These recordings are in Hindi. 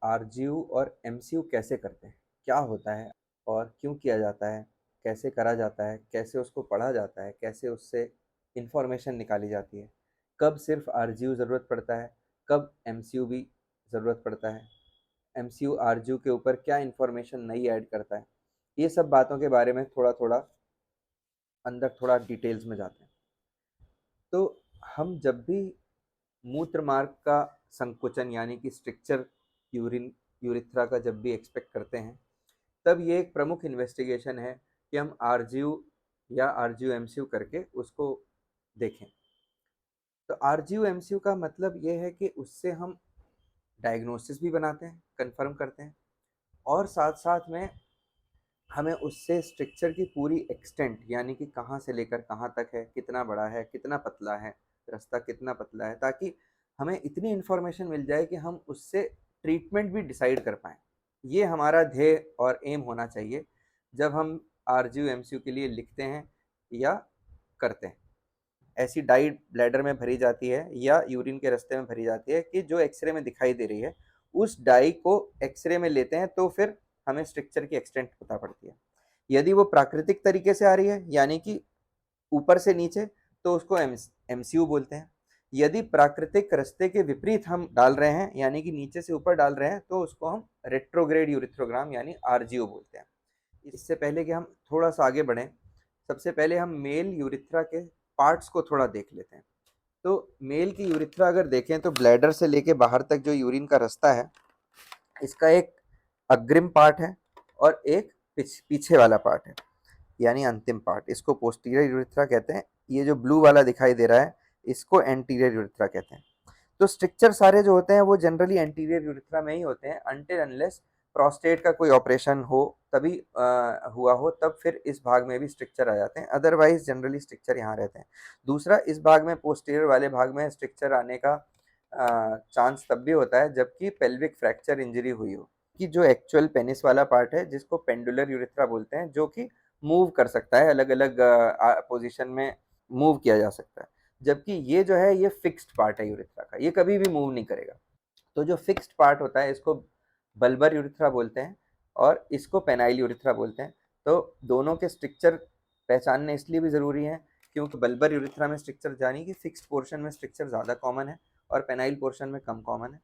आरजीयू और एमसीयू कैसे करते हैं, क्या होता है और क्यों किया जाता है, कैसे करा जाता है, कैसे उसको पढ़ा जाता है, कैसे उससे इंफॉर्मेशन निकाली जाती है, कब सिर्फ आरजीयू ज़रूरत पड़ता है, कब एमसीयू भी ज़रूरत पड़ता है, एमसीयू आरजीयू के ऊपर क्या इंफॉर्मेशन नई ऐड करता है। ये सब बातों के बारे में थोड़ा थोड़ा अंदर थोड़ा डिटेल्स में जाते हैं। तो हम जब भी मूत्र मार्ग का संकुचन यानी कि स्ट्रक्चर यूरिन यूरिथ्रा का जब भी एक्सपेक्ट करते हैं, तब ये एक प्रमुख इन्वेस्टिगेशन है कि हम आरजीयू या आरजीयू एमसीयू करके उसको देखें। तो आरजीयू एमसीयू का मतलब ये है कि उससे हम डायग्नोसिस भी बनाते हैं, कंफर्म करते हैं, और साथ साथ में हमें उससे स्ट्रक्चर की पूरी एक्सटेंट यानी कि कहाँ से लेकर कहाँ तक है, कितना बड़ा है, कितना पतला है, रास्ता कितना पतला है, ताकि हमें इतनी इन्फॉर्मेशन मिल जाए कि हम उससे ट्रीटमेंट भी डिसाइड कर पाएँ। ये हमारा ध्येय और एम होना चाहिए जब हम आरजीयू एमसीयू के लिए लिखते हैं या करते हैं। ऐसी डाई ब्लैडर में भरी जाती है या यूरिन के रास्ते में भरी जाती है कि जो एक्सरे में दिखाई दे रही है, उस डाई को एक्सरे में लेते हैं तो फिर हमें स्ट्रक्चर की एक्सटेंट पता पड़ती है। यदि वो प्राकृतिक तरीके से आ रही है यानी कि ऊपर से नीचे, तो उसको एमसीयू बोलते हैं। यदि प्राकृतिक रास्ते के विपरीत हम डाल रहे हैं यानी कि नीचे से ऊपर डाल रहे हैं, तो उसको हम रेट्रोग्रेड यूरिथ्रोग्राम यानी आरजीओ बोलते हैं। इससे पहले कि हम थोड़ा सा आगे बढ़ें, सबसे पहले हम मेल यूरिथ्रा के पार्ट्स को थोड़ा देख लेते हैं। तो मेल की यूरिथ्रा अगर देखें तो ब्लैडर से लेके बाहर तक जो यूरिन का रास्ता है, इसका एक अग्रिम पार्ट है और एक पीछे वाला पार्ट है यानी अंतिम पार्ट। इसको पोस्टीरियर यूरिथ्रा कहते हैं। ये जो ब्लू वाला दिखाई दे रहा है, इसको एंटीरियर यूरिथ्रा कहते हैं। तो स्ट्रक्चर सारे जो होते हैं वो जनरली एंटीरियर यूरिथ्रा में ही होते हैं, अनटिल अनलेस प्रोस्टेट का कोई ऑपरेशन हो तभी हुआ हो, तब फिर इस भाग में भी स्ट्रक्चर आ जाते हैं। अदरवाइज जनरली स्ट्रक्चर यहाँ रहते हैं। दूसरा, इस भाग में पोस्टीरियर वाले भाग में स्ट्रक्चर आने का चांस तब भी होता है जबकि पेल्विक फ्रैक्चर इंजरी हुई हो, कि जो एक्चुअल पेनिस वाला पार्ट है जिसको पेंडुलर यूरिथ्रा बोलते हैं, जो कि मूव कर सकता है, अलग अलग पोजीशन में मूव किया जा सकता है। जबकि ये जो है ये फिक्स्ड पार्ट है यूरिथ्रा का, ये कभी भी मूव नहीं करेगा। तो जो फिक्स्ड पार्ट होता है इसको बल्बर यूरिथ्रा बोलते हैं और इसको पेनाइल यूरिथ्रा बोलते हैं। तो दोनों के स्ट्रक्चर पहचानने इसलिए भी ज़रूरी है क्योंकि बल्बर यूरिथ्रा में स्ट्रक्चर जानी कि फिक्स्ड पोर्शन में स्ट्रक्चर ज़्यादा कॉमन है और पेनाइल पोर्शन में कम कॉमन है।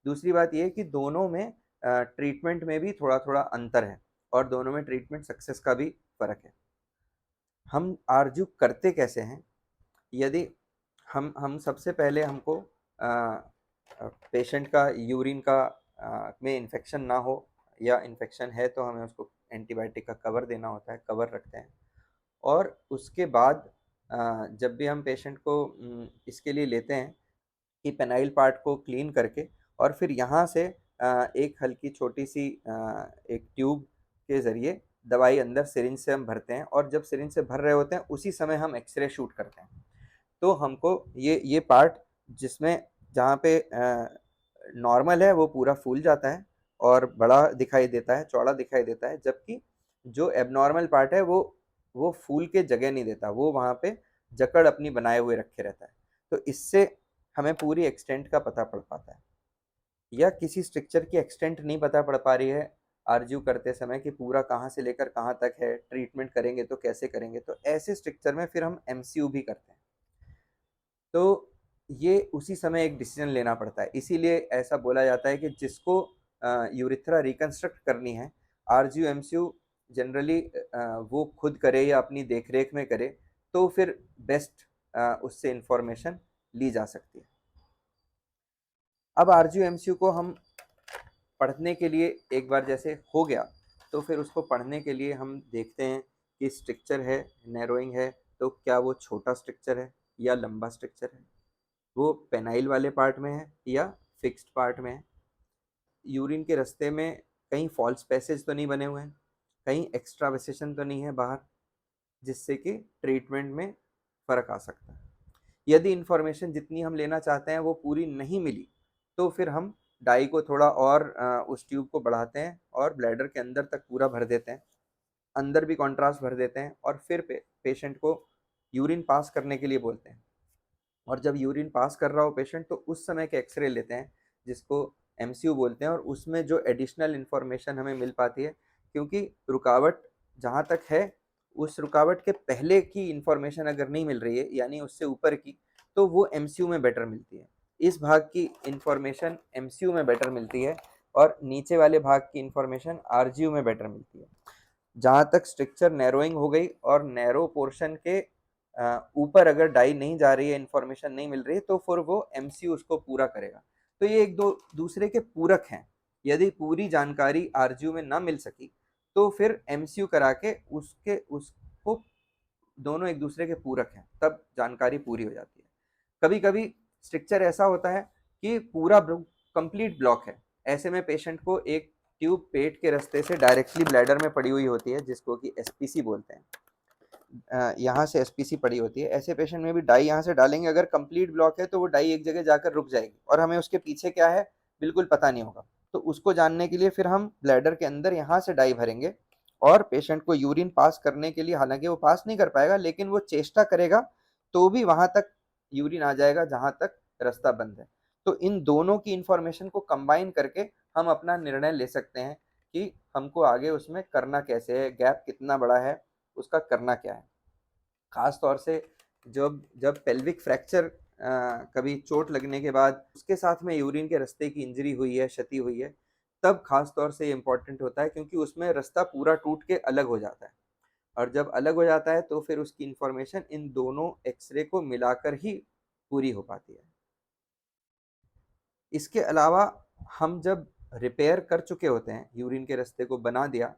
दूसरी बात ये कि दोनों में ट्रीटमेंट में भी थोड़ा थोड़ा अंतर है और दोनों में ट्रीटमेंट सक्सेस का भी फ़र्क है। हम आरजू करते कैसे हैं? यदि हम सबसे पहले हमको पेशेंट का यूरिन का में इन्फेक्शन ना हो, या इन्फेक्शन है तो हमें उसको एंटीबायोटिक का कवर देना होता है, कवर रखते हैं। और उसके बाद जब भी हम पेशेंट को इसके लिए लेते हैं कि पेनाइल पार्ट को क्लीन करके, और फिर यहाँ से एक हल्की छोटी सी एक ट्यूब के ज़रिए दवाई अंदर सिरिंज से हम भरते हैं, और जब सिरिंज से भर रहे होते हैं उसी समय हम एक्सरे शूट करते हैं। तो हमको ये पार्ट जिसमें जहाँ पे नॉर्मल है वो पूरा फूल जाता है और बड़ा दिखाई देता है, चौड़ा दिखाई देता है, जबकि जो एबनॉर्मल पार्ट है वो फूल के जगह नहीं देता, वो वहाँ पे जकड़ अपनी बनाए हुए रखे रहता है। तो इससे हमें पूरी एक्सटेंट का पता पड़ पाता है। या किसी स्ट्रक्चर की एक्सटेंट नहीं पता पड़ पा रही है आरजीयू करते समय कि पूरा कहाँ से लेकर कहाँ तक है, ट्रीटमेंट करेंगे तो कैसे करेंगे, तो ऐसे स्ट्रक्चर में फिर हम एमसीयू भी करते हैं। तो ये उसी समय एक डिसीजन लेना पड़ता है, इसीलिए ऐसा बोला जाता है कि जिसको यूरिथ्रा रिकंस्ट्रक्ट करनी है, आरजीयू एमसीयू जनरली वो खुद करे या अपनी देखरेख में करे, तो फिर बेस्ट उससे इंफॉर्मेशन ली जा सकती है। अब आरजीयू एमसीयू को हम पढ़ने के लिए एक बार जैसे हो गया, तो फिर उसको पढ़ने के लिए हम देखते हैं कि स्ट्रक्चर है, नैरोइंग है, तो क्या वो छोटा स्ट्रक्चर है या लंबा स्ट्रक्चर है, वो पेनाइल वाले पार्ट में है या फिक्स्ड पार्ट में है, यूरिन के रास्ते में कहीं फॉल्स पैसेज तो नहीं बने हुए हैं, कहीं एक्स्ट्रा वेसेशन तो नहीं है बाहर, जिससे कि ट्रीटमेंट में फ़र्क आ सकता है। यदि इन्फॉर्मेशन जितनी हम लेना चाहते हैं वो पूरी नहीं मिली, तो फिर हम डाई को थोड़ा और उस ट्यूब को बढ़ाते हैं और ब्लैडर के अंदर तक पूरा भर देते हैं, अंदर भी कॉन्ट्रास्ट भर देते हैं, और फिर पेशेंट को यूरिन पास करने के लिए बोलते हैं। और जब यूरिन पास कर रहा हो पेशेंट, तो उस समय के एक्सरे लेते हैं जिसको एमसीयू बोलते हैं, और उसमें जो एडिशनल इन्फॉर्मेशन हमें मिल पाती है, क्योंकि रुकावट जहाँ तक है, उस रुकावट के पहले की इन्फॉर्मेशन अगर नहीं मिल रही है, यानी उससे ऊपर की, तो वो एमसीयू में बेटर मिलती है। इस भाग की इन्फॉर्मेशन एमसीयू में बेटर मिलती है और नीचे वाले भाग की इन्फॉर्मेशन आरजीयू में बेटर मिलती है। जहाँ तक स्ट्रक्चर नैरोइंग हो गई और नैरो पोर्शन के ऊपर अगर डाई नहीं जा रही है, इन्फॉर्मेशन नहीं मिल रही है, तो फिर वो एमसीयू उसको पूरा करेगा। तो ये एक दो दूसरे के पूरक हैं। यदि पूरी जानकारी आरजीयू में ना मिल सकी, तो फिर एमसीयू करा के उसको दोनों एक दूसरे के पूरक हैं, तब जानकारी पूरी हो जाती है। कभी कभी स्ट्रक्चर ऐसा होता है कि पूरा कंप्लीट ब्लॉक है, ऐसे में पेशेंट को एक ट्यूब पेट के रास्ते से डायरेक्टली ब्लैडर में पड़ी हुई होती है, जिसको कि एसपीसी बोलते हैं। यहाँ से एसपीसी पड़ी होती है, ऐसे पेशेंट में भी डाई यहाँ से डालेंगे, अगर कंप्लीट ब्लॉक है तो वो डाई एक जगह जाकर रुक जाएगी और हमें उसके पीछे क्या है बिल्कुल पता नहीं होगा। तो उसको जानने के लिए फिर हम ब्लैडर के अंदर यहाँ से डाई भरेंगे और पेशेंट को यूरिन पास करने के लिए, हालांकि वो पास नहीं कर पाएगा लेकिन वो चेष्टा करेगा, तो भी वहां तक यूरिन आ जाएगा जहां तक रास्ता बंद है। तो इन दोनों की इंफॉर्मेशन को कंबाइन करके हम अपना निर्णय ले सकते हैं कि हमको आगे उसमें करना कैसे है, गैप कितना बड़ा है, उसका करना क्या है। खास तौर से जब जब पेल्विक फ्रैक्चर कभी चोट लगने के बाद उसके साथ में यूरिन के रास्ते की इंजरी हुई है, क्षति हुई है, तब खास तौर से ये इम्पोर्टेंट होता है, क्योंकि उसमें रास्ता पूरा टूट के अलग हो जाता है। और जब अलग हो जाता है तो फिर उसकी इंफॉर्मेशन इन दोनों एक्सरे को मिलाकर ही पूरी हो पाती है। इसके अलावा हम जब रिपेयर कर चुके होते हैं, यूरिन के रास्ते को बना दिया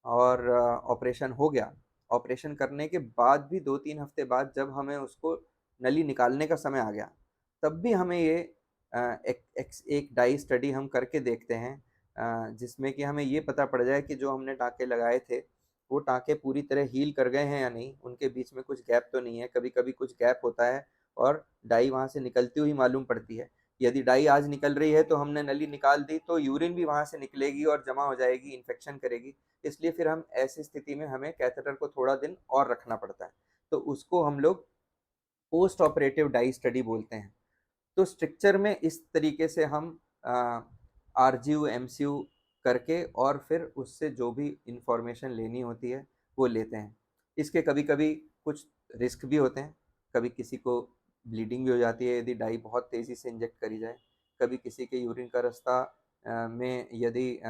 और ऑपरेशन हो गया, ऑपरेशन करने के बाद भी 2-3 हफ्ते बाद जब हमें उसको नली निकालने का समय आ गया, तब भी हमें ये एक डाई स्टडी हम करके देखते हैं, जिसमें कि हमें ये पता पड़ जाए कि जो हमने टाँके लगाए थे, वो टाँके पूरी तरह हील कर गए हैं या नहीं, उनके बीच में कुछ गैप तो नहीं है। कभी-कभी कुछ गैप होता है और डाई वहाँ से निकलती हुई मालूम पड़ती है। यदि डाई आज निकल रही है तो हमने नली निकाल दी, तो यूरिन भी वहाँ से निकलेगी और जमा हो जाएगी, इन्फेक्शन करेगी। इसलिए फिर हम ऐसी स्थिति में हमें कैथेटर को थोड़ा दिन और रखना पड़ता है। तो उसको हम लोग पोस्ट ऑपरेटिव डाई स्टडी बोलते हैं। तो स्ट्रक्चर में इस तरीके से हम आरजीयू एमसीयू करके और फिर उससे जो भी इंफॉर्मेशन लेनी होती है वो लेते हैं। इसके कभी कभी कुछ रिस्क भी होते हैं, कभी किसी को ब्लीडिंग भी हो जाती है यदि डाई बहुत तेज़ी से इंजेक्ट करी जाए, कभी किसी के यूरिन का रास्ता में यदि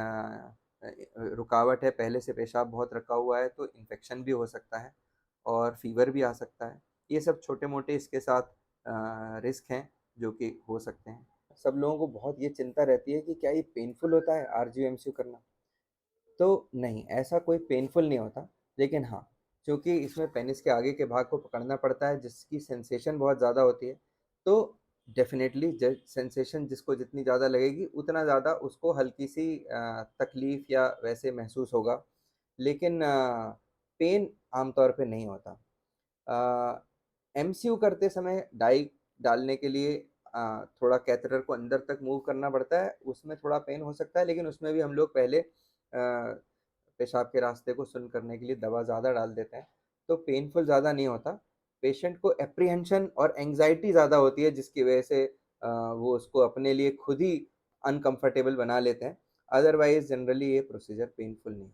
रुकावट है, पहले से पेशाब बहुत रखा हुआ है, तो इन्फेक्शन भी हो सकता है और फीवर भी आ सकता है। ये सब छोटे मोटे इसके साथ रिस्क हैं जो कि हो सकते हैं। सब लोगों को बहुत ये चिंता रहती है कि क्या ये पेनफुल होता है आरजीयू एमसीयू करना? तो नहीं, ऐसा कोई पेनफुल नहीं होता, लेकिन हाँ, चूँकि इसमें पेनिस के आगे के भाग को पकड़ना पड़ता है जिसकी सेंसेशन बहुत ज़्यादा होती है, तो डेफ़िनेटली ज सेंसेशन जिसको जितनी ज़्यादा लगेगी उतना ज़्यादा उसको हल्की-सी तकलीफ़ या वैसे महसूस होगा, लेकिन पेन आम तौर पे नहीं होता। एमसीयू करते समय डाई डालने के लिए थोड़ा कैथेटर को अंदर तक मूव करना पड़ता है, उसमें थोड़ा पेन हो सकता है, लेकिन उसमें भी हम लोग पहले पेशाब के रास्ते को सुन्न करने के लिए दवा ज़्यादा डाल देते हैं, तो पेनफुल ज़्यादा नहीं होता। पेशेंट को एप्रीहेंशन और एंग्ज़ायटी ज़्यादा होती है जिसकी वजह से वो उसको अपने लिए खुद ही अनकम्फ़र्टेबल बना लेते हैं। अदरवाइज़ जनरली ये प्रोसीजर पेनफुल नहीं है।